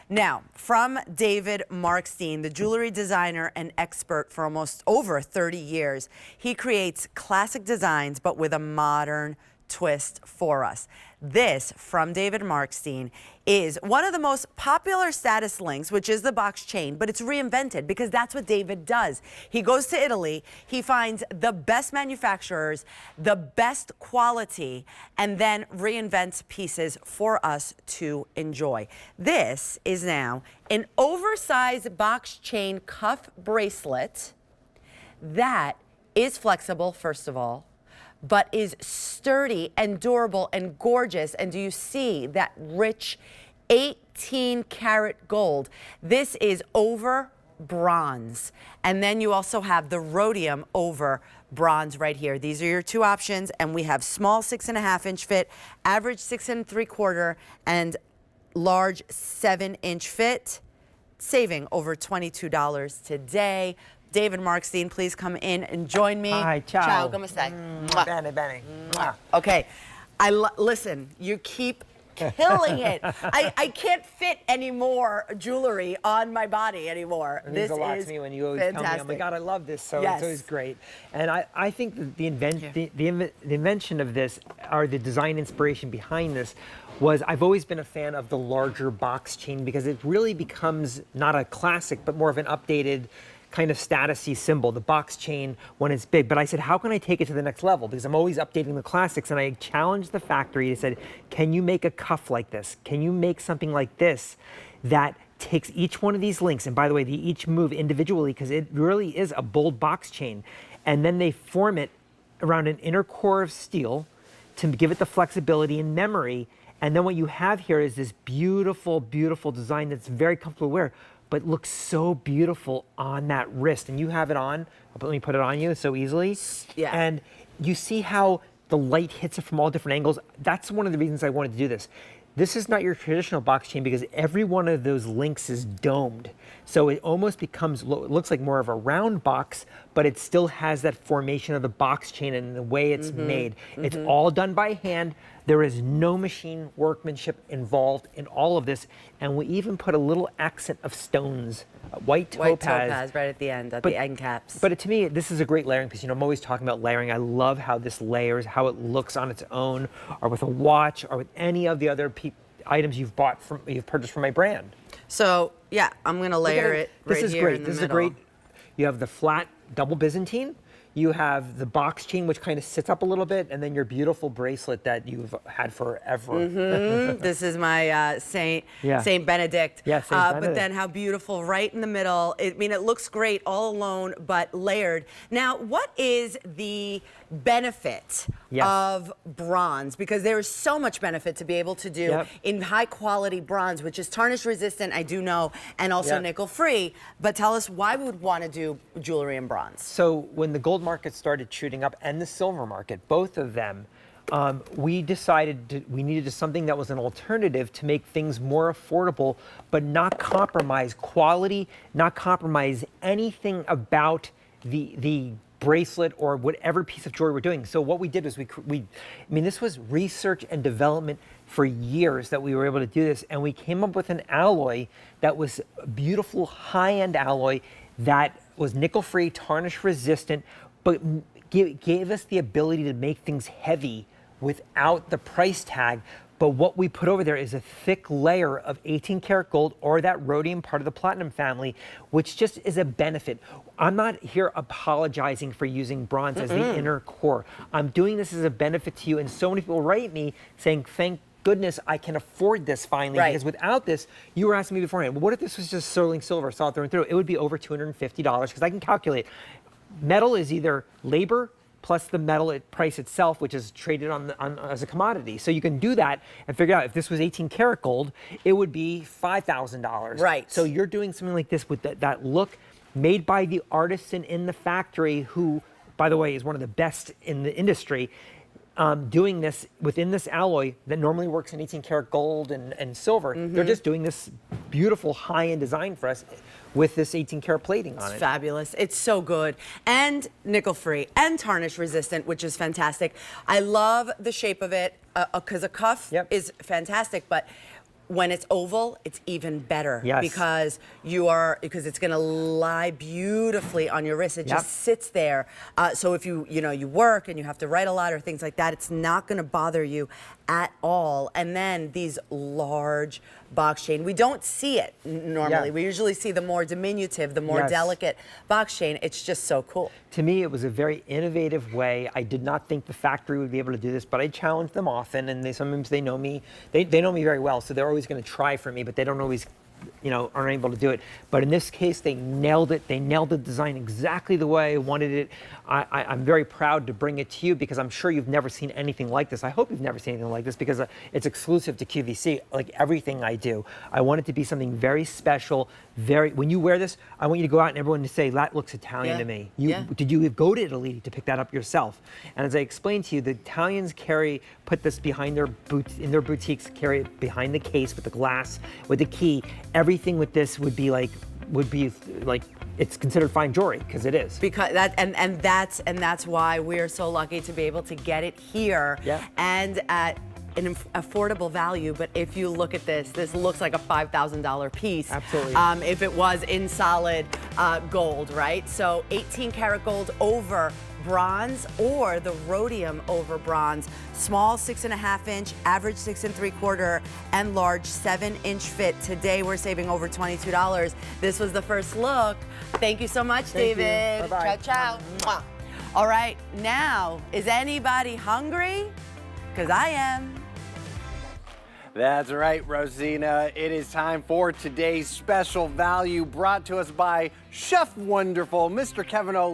Now, from David Markstein, the jewelry designer and expert for almost over 30 years, he creates classic designs, but with a modern twist for us. This, from David Markstein, is one of the most popular status links, which is the box chain, but it's reinvented because that's what David does. He goes to Italy, he finds the best manufacturers, the best quality, and then reinvents pieces for us to enjoy. This is now an oversized box chain cuff bracelet that is flexible, first of all, but is sturdy and durable and gorgeous. And do you see that rich 18 karat gold? This is over bronze. And then you also have the rhodium over bronze right here. These are your two options. And we have small 6.5-inch fit, average 6 3/4, and large 7-inch fit, saving over $22 today. David Markstein, please come in and join me. Hi, ciao. Ciao, come stai? Bene, bene. Okay, listen, you keep killing it. I can't fit any more jewelry on my body anymore. It means a lot to me when you always tell me, oh my God, I love this, so it's always great. And I think that the invention of this, or the design inspiration behind this, was I've always been a fan of the larger box chain because it really becomes not a classic, but more of an updated kind of statusy symbol, the box chain when it's big. But I said, how can I take it to the next level? Because I'm always updating the classics. And I challenged the factory. I said, can you make a cuff like this? Can you make something like this that takes each one of these links? And by the way, they each move individually because it really is a bold box chain. And then they form it around an inner core of steel to give it the flexibility and memory. And then what you have here is this beautiful, beautiful design that's very comfortable to wear, but looks so beautiful on that wrist. And you have it on, let me put it on you so easily. Yeah. And you see how the light hits it from all different angles. That's one of the reasons I wanted to do this. This is not your traditional box chain because every one of those links is domed. So it almost becomes, looks like more of a round box, but it still has that formation of the box chain and the way it's made. It's all done by hand. There is no machine workmanship involved in all of this. And we even put a little accent of stones, white topaz. White topaz right at the end, the end caps. But to me, this is a great layering piece. You know, I'm always talking about layering. I love how this layers, how it looks on its own, or with a watch, or with any of the other items you've purchased from my brand. So yeah, I'm gonna layer it right here in the middle. This is great. This is a great. You have the flat double Byzantine. You have the box chain, which kind of sits up a little bit, and then your beautiful bracelet that you've had forever. This is my Saint Benedict. Yeah, Saint Benedict. But then how beautiful, right in the middle. I mean, it looks great all alone, but layered. Now, what is the benefit of bronze? Because there is so much benefit to be able to do in high quality bronze, which is tarnish resistant, I do know, and also nickel free. But tell us why we would want to do jewelry in bronze. So when the gold market started shooting up and the silver market, both of them, we decided we needed something that was an alternative to make things more affordable, but not compromise quality, not compromise anything about the bracelet or whatever piece of jewelry we're doing. So what we did was I mean, this was research and development for years that we were able to do this. And we came up with an alloy that was a beautiful high-end alloy that was nickel-free, tarnish-resistant, but gave us the ability to make things heavy without the price tag. But what we put over there is a thick layer of 18 karat gold, or that rhodium, part of the platinum family, which just is a benefit. I'm not here apologizing for using bronze as the inner core. I'm doing this as a benefit to you. And so many people write me saying, thank goodness I can afford this finally, because without this, you were asking me beforehand, well, what if this was just sterling silver, saw it through and through? It would be over $250 because I can calculate. Metal is either labor plus the metal price itself, which is traded as a commodity. So you can do that and figure out if this was 18 karat gold, it would be $5,000. Right. So you're doing something like this with that look made by the artisan in the factory, who, by the way, is one of the best in the industry, doing this within this alloy that normally works in 18 karat gold and silver. They're just doing this beautiful high-end design for us with this 18 karat plating on it. It's fabulous. It's so good. And nickel free and tarnish resistant, which is fantastic. I love the shape of it because a cuff is fantastic, but When it's oval, it's even better Yes. because it's going to lie beautifully on your wrist. It just sits there. So if you work and you have to write a lot or things like that, it's not going to bother you at all. And then these large box chain, we don't see it normally. Yeah. We usually see the more diminutive, the more delicate box chain. It's just so cool. To me, it was a very innovative way. I did not think the factory would be able to do this, but I challenge them often, and sometimes they know me. They know me very well, so they're always going to try for me, but they don't always, aren't able to do it. But in this case, they nailed it. They nailed the design exactly the way I wanted it. I'm very proud to bring it to you because I'm sure you've never seen anything like this. I hope you've never seen anything like this because it's exclusive to QVC, like everything I do. I want it to be something very special. When you wear this, I want you to go out and everyone to say, that looks Italian to me. Did you go to Italy to pick that up yourself? And as I explained to you, the Italians put this behind in their boutiques, carry it behind the case with the glass, with the key. Everything with this would be like it's considered fine jewelry because it is. Because that's why we're so lucky to be able to get it here and at an affordable value. But if you look at this looks like a $5,000 piece. Absolutely. If it was in solid gold, right? So 18 karat gold over bronze or the rhodium over bronze. Small 6.5 inch, average 6 3/4, and large 7-inch fit. Today we're saving over $22. This was the first look. Thank you so much, David. Bye-bye. Ciao, ciao. Mwah. All right, now, is anybody hungry? Because I am. That's right, Rosina. It is time for today's special value brought to us by Chef Wonderful, Mr. Kevin O.